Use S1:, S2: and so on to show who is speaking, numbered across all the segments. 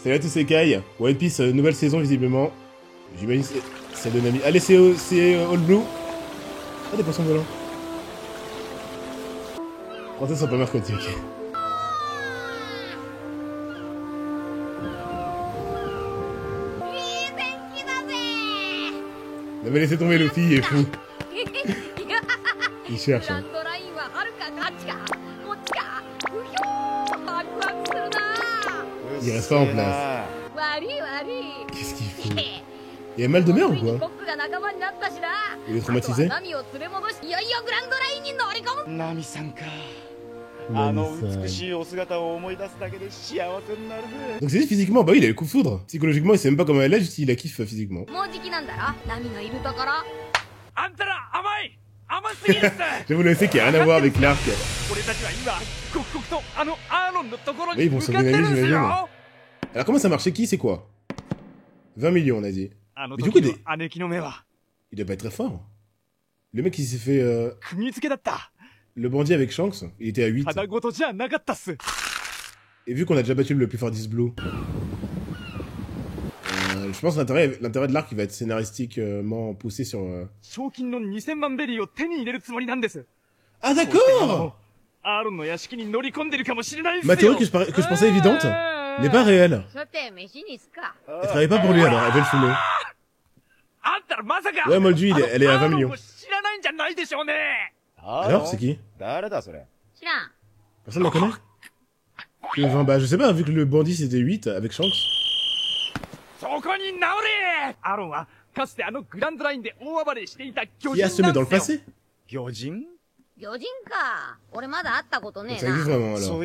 S1: Salut à tous, c'est Kai. One Piece, nouvelle saison visiblement. J'imagine c'est de Nami. Allez, c'est All Blue. Ah, des poissons volants. Princesse sont pas mercredi, ok. Non mais laissez tomber Luffy, il est fou. Il cherche. Hein. Il reste pas en place. Qu'est-ce qu'il fout? Il a mal de mer ou quoi? Il est traumatisé?
S2: Nami-san.
S1: Donc c'est juste physiquement, bah oui, il a le coup de foudre. Psychologiquement, il sait même pas comment elle est, juste il la kiffe physiquement. J'avoue, le fait qu'il n'y a rien à voir avec l'arc. Mais ils vont sauver Nami, j'imagine. Alors comment ça marche? C'est qui? C'est quoi? 20 millions, on a dit. Mais du coup, il doit pas être très fort. Le mec, il s'est fait... Le bandit avec Shanks, il était à 8. Et vu qu'on a déjà battu le plus fort d'Isblue, je pense que l'intérêt de l'arc, il va être scénaristiquement poussé sur... Ah d'accord! Ma théorie que je pensais évidente n'est pas réelle. Elle travaille pas pour lui alors, elle veut le fumer. Ouais, Moldu, elle est à 20 millions. Alors, c'est qui? Personne ne la connaît? Bah, je sais pas, vu que le bandit c'était 8 avec Shanks. Qui a semé dans le passé? Ça existe vraiment alors.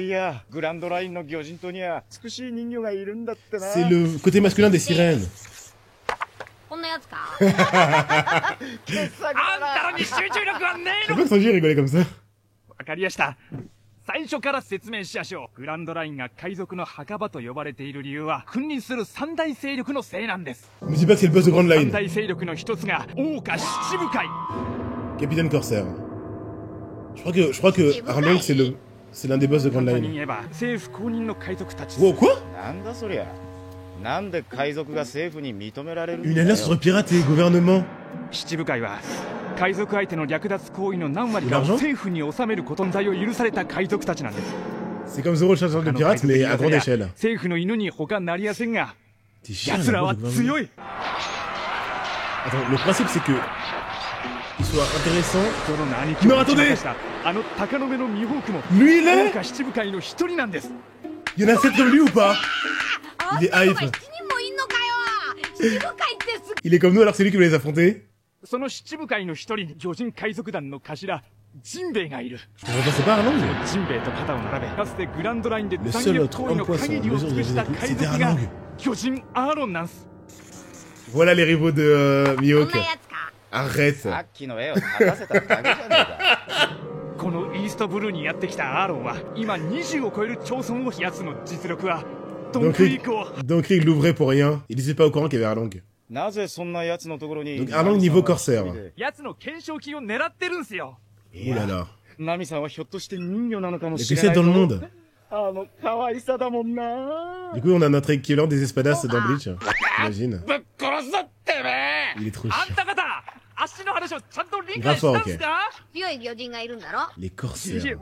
S1: C'est le côté masculin des sirènes. Je sais pas que Sanji rigolait comme ça. Me dis pas que c'est le boss de Grand Line. Capitaine Corsair. Je crois que Arlong c'est l'un des boss de Grand Line. Wow, quoi? Une alliance entre pirates et gouvernement. L'argent? C'est comme Zoro le chasseur de pirates, mais à grande échelle. T'es chiant, attends, le principe c'est que il soit intéressant. Non, attendez! Lui, il est? Il y en a 7 comme lui ou pas? Il est hype. Il est comme nous alors que c'est lui qui veut les affronter. Je comprends pas, c'est pas Arlong? Le seul autre homme poisson en mesure de les appeler, c'était Arlong. Voilà les rivaux de Mihawk. Arrête. Donc Krieg l'ouvrait pour rien. Il n'était pas au courant qu'il y avait Arlong. Donc Arlong niveau corsaire. Oh là là. Il y a que 7 dans le monde. Du coup on a notre équivalent des espadas dans Bleach. Imagine. Il est trop chiant. Grave fort, ok. Les corsaires.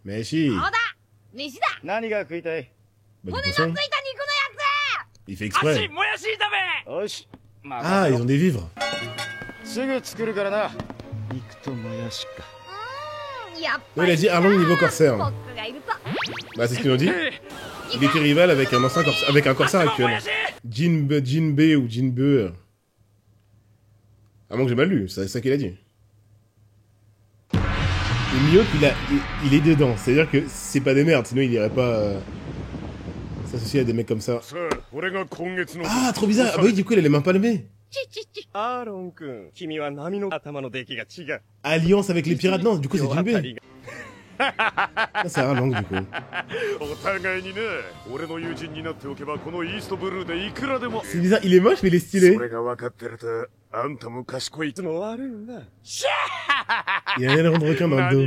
S1: Mais si. Bah, il fait exprès. Ah, ils ont des vivres. Ouais, il a dit Arlong niveau corsaire. Bah, c'est ce qu'ils ont dit. Il était rival avec un ancien corsaire, avec un corsaire actuel. Jinbe ou Jinbe. À moins que j'ai mal lu, c'est ça qu'il a dit. Et Mihawk, il est dedans. C'est-à-dire que c'est pas des merdes, sinon il irait pas s'associer à des mecs comme ça. Ah, trop bizarre. Ah bah oui, du coup, il a les mains palmées. Alliance avec les pirates, non, du coup, c'est Jinbe. Ah, c'est Arlong, du coup. C'est bizarre, il est moche, mais il est stylé. Il y a un aileron de requin dans le dos.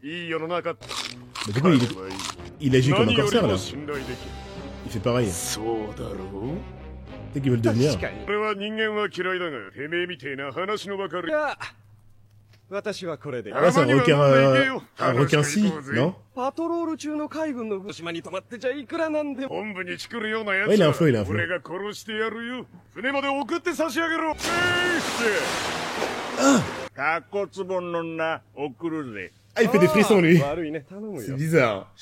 S1: Mais du coup, il agit comme un corsaire là. Il fait pareil. Peut-être qu'ils veulent devenir. Ah, c'est un requin-ci, non? Ouais, il a un flow, il a un flow. Ah, il fait des frissons, lui. C'est bizarre.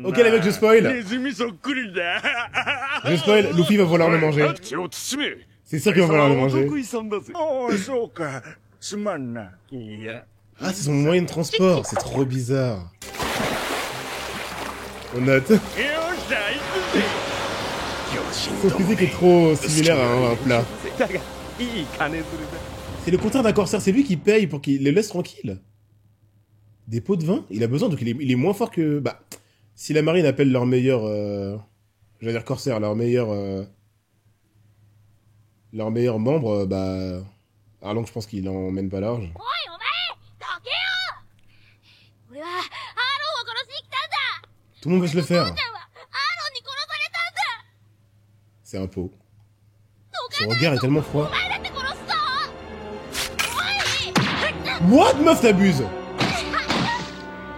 S1: Ok, les mecs, je spoil. Je spoil, Luffy va vouloir le manger. C'est sûr qu'il va vouloir le manger. Ah, c'est son moyen de transport. C'est trop bizarre. On note. Son physique est trop similaire à un plat. C'est le contraire d'un corsaire, c'est lui qui paye pour qu'il les laisse tranquilles. Des pots de vin, il a besoin, donc il est moins fort que... Bah, si la marine appelle leur meilleur... je vais dire corsaire, leur meilleur membre, bah... Arlong, je pense qu'il en mène pas large. Tout le monde veut se le faire. C'est un pot. Son regard est tellement froid. What? Meuf, t'abuses!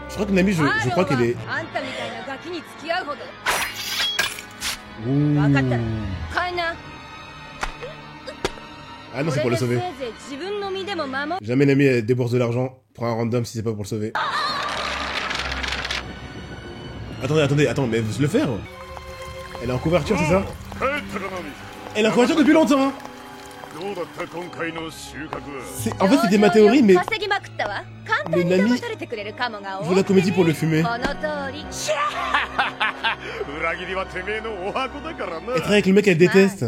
S1: Je crois que Nami, je crois qu'elle est... Ouh. Ah non, c'est pour le sauver. Jamais Nami elle débourse de l'argent pour un random si c'est pas pour le sauver. Attends, mais elle veut se le faire? Elle est en couverture, c'est ça? Elle est en couverture depuis longtemps, hein. En fait, c'était ma théorie, mais Nami veut la comédie pour le fumer. Elle travaille avec le mec qu'elle déteste.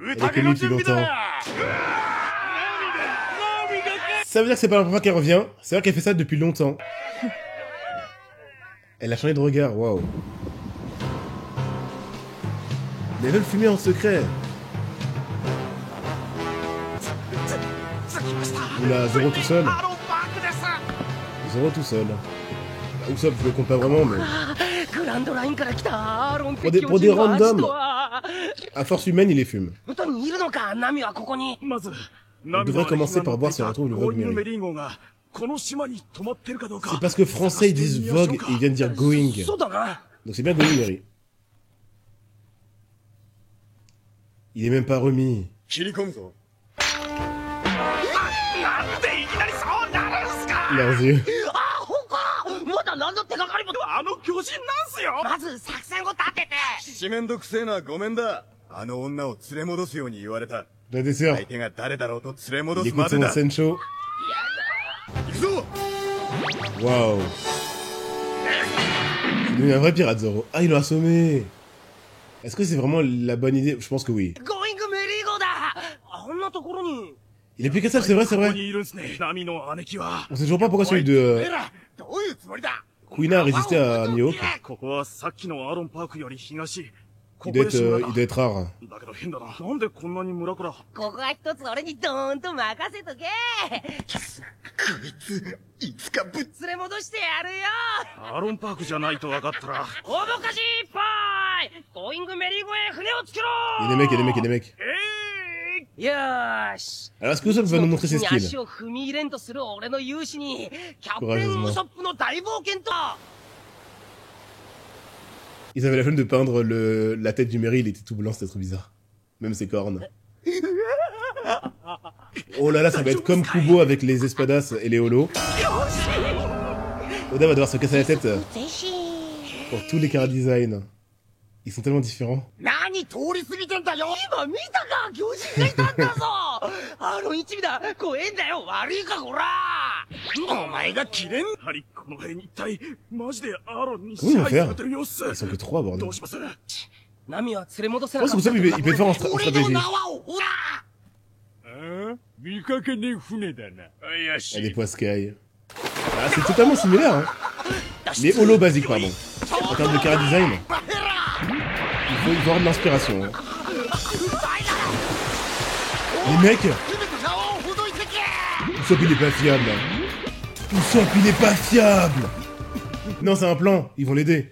S1: Elle est connue depuis longtemps. Ça veut dire que c'est pas la première fois qu'elle revient, c'est vrai qu'elle fait ça depuis longtemps. Elle a changé de regard, waouh. Mais elle veut le fumer en secret. Oula, Zoro tout seul. Zoro tout seul. Usopp, je le compte pas vraiment, mais... Pour des randoms, à force humaine, il les fume. On devrait commencer par voir si on retrouve le Vogue Mary. C'est parce que français, ils disent Vogue et ils viennent dire Going. Donc c'est bien Going Mary. Il est même pas remis. Leurs yeux. La dessert. Il écoute son Sencho. Waouh. C'est devenu un vrai pirate, Zoro. Ah, il l'a assommé. Est-ce que c'est vraiment la bonne idée? Je pense que oui. Il est plus que ça, c'est vrai. On sait toujours pas pourquoi celui de... Kuina a résisté à Mihawk. Il doit être rare. Il y a des mecs. Alors est-ce que Usopp va nous montrer ses skills? Courageusement. Ils avaient la flemme de peindre la tête du Mary, il était tout blanc, c'était trop bizarre. Même ses cornes. Oh là là, ça va être comme Kubo avec les espadas et les holos. Oda va devoir se casser la tête pour tous les chara-design. Ils sont tellement différents. Comment ils vont faire? Ils sont que 3, bordel. Je pense que ça, il peut le faire en stratégie. Il y a des poiscailles. Ah, c'est totalement similaire, hein. Les holos basiques, pardon. En termes de chara-design. Il faut avoir de l'inspiration. Hein. Les mecs, Usopp il est pas fiable. Usopp il est pas fiable. Non, c'est un plan, ils vont l'aider.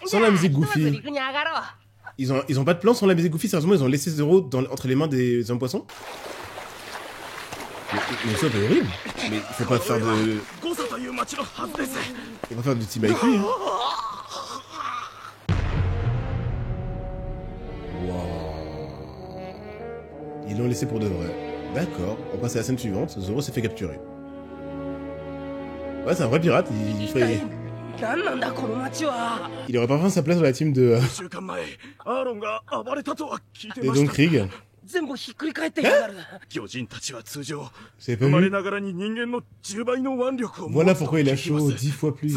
S1: Sans la musique Goofy. Ils ont pas de plan sans la musique Goofy, sérieusement ils ont laissé Zoro entre les mains des hommes poissons. Mais ça c'est horrible. Mais il faut pas faire de... Il faut pas faire du team avec lui. Hein. Wow. Ils l'ont laissé pour de vrai. D'accord, on passe à la scène suivante. Zoro s'est fait capturer. Ouais, c'est un vrai pirate, il aurait parfois sa place dans la team de... Et donc Krieg. Hein? C'est pas vu. Voilà pourquoi il a chaud 10 fois plus.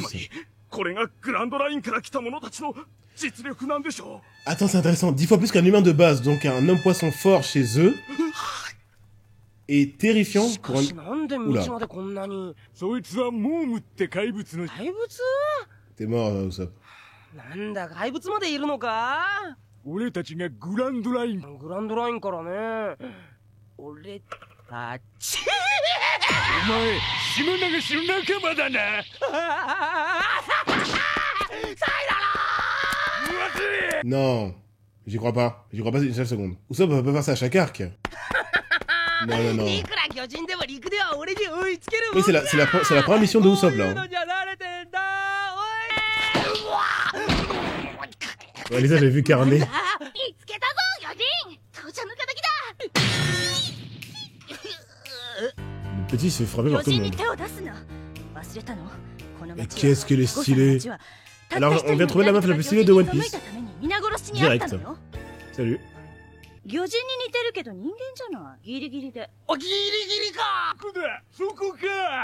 S1: Attends, c'est intéressant. 10 fois plus qu'un humain de base, donc un homme poisson fort chez eux. Et terrifiant pour un... Oula. T'es mort, Usopp. Non, j'y crois pas. J'y crois pas une seule seconde. Usopp va pas faire ça à chaque arc. Non, non, non. Oui, c'est la première mission de Usopp, là. Hein. Ouais, Lisa, j'ai vu carnet. Le petit il se fait frapper par tout le monde. Mais qu'est-ce qu'elle est stylée. Alors, on vient trouver la meuf la plus stylée de One Piece. Direct. Salut.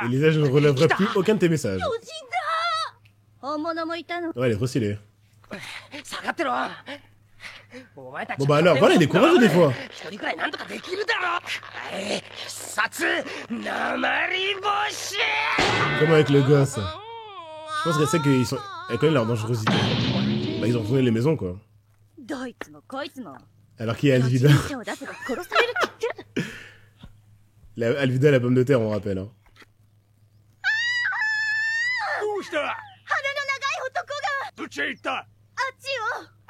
S1: Elisa, je ne relèverai plus aucun de tes messages. Ouais, elle est trop stylée. Bon bah alors, voilà, il est courageux des fois. Comme avec le gosse. Je pense qu'elle sait qu'ils sont... Elle connaît leur dangerosité. Bah ils ont retourné les maisons quoi. Alors qui est Alvida? Alvida la pomme de terre on rappelle hein.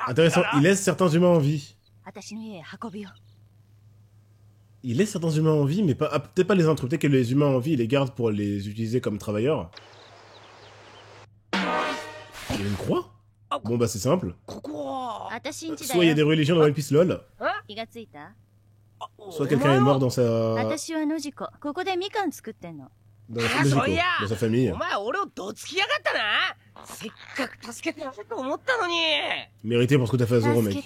S1: Intéressant, il laisse certains humains en vie. Il laisse certains humains en vie, mais pas peut-être pas les intrus, peut-être que les humains en vie, il les garde pour les utiliser comme travailleurs. Il y a une croix? Bon bah c'est simple. Soit il y a des religions dans One Piece LOL, soit quelqu'un est mort dans sa... Dans sa famille. Mérité pour ce que t'as fait à Zoro, mec.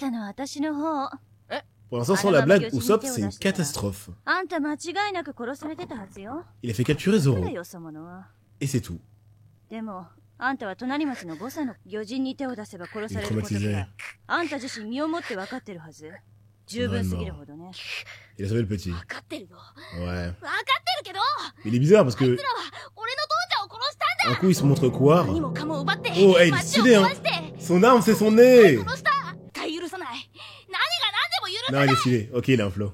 S1: Pour l'instant, sans la blague, Usopp, c'est une catastrophe. Il a fait capturer Zoro. Et c'est tout. Il est traumatisé. Il a sauvé le petit. Ouais. Il est bizarre parce que... Un coup, il se montre quoi? Oh, hey, il est stylé, hein. Son arme, c'est son nez. Non, il est stylé. Ok, il a un flow.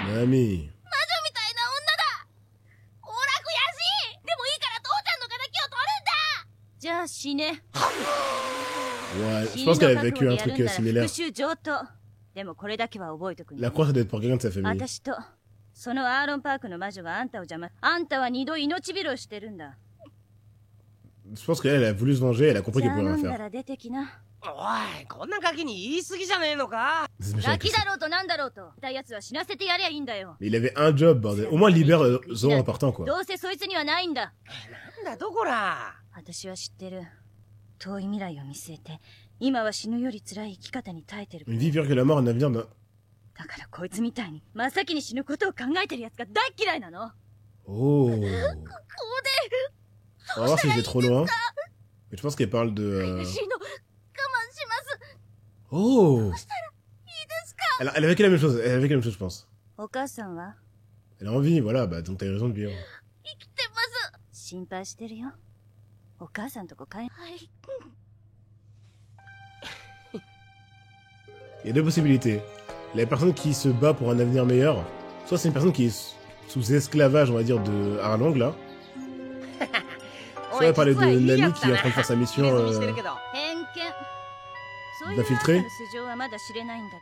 S1: Nami. Ouais, je pense qu'elle a vécu un truc similaire. La croix, ça doit être pour quelqu'un de sa famille. Je pense qu'elle a voulu se venger, elle a compris qu'elle pouvait rien faire. Mais il avait un job, bordel. Au moins libère Zoro en partant, quoi. Une vie pire que la mort, un avenir d'un... Oh. On va voir si je vais trop loin. Mais je pense qu'elle parle de... Oh. Elle a vécu la même chose, je pense. Elle a envie, voilà, bah donc t'as raison de vivre. Il y a deux possibilités. La personne qui se bat pour un avenir meilleur, soit c'est une personne qui est sous esclavage, on va dire, de Arlong, là. Soit elle parlait de Nami qui est en train de faire sa mission d'infiltrer.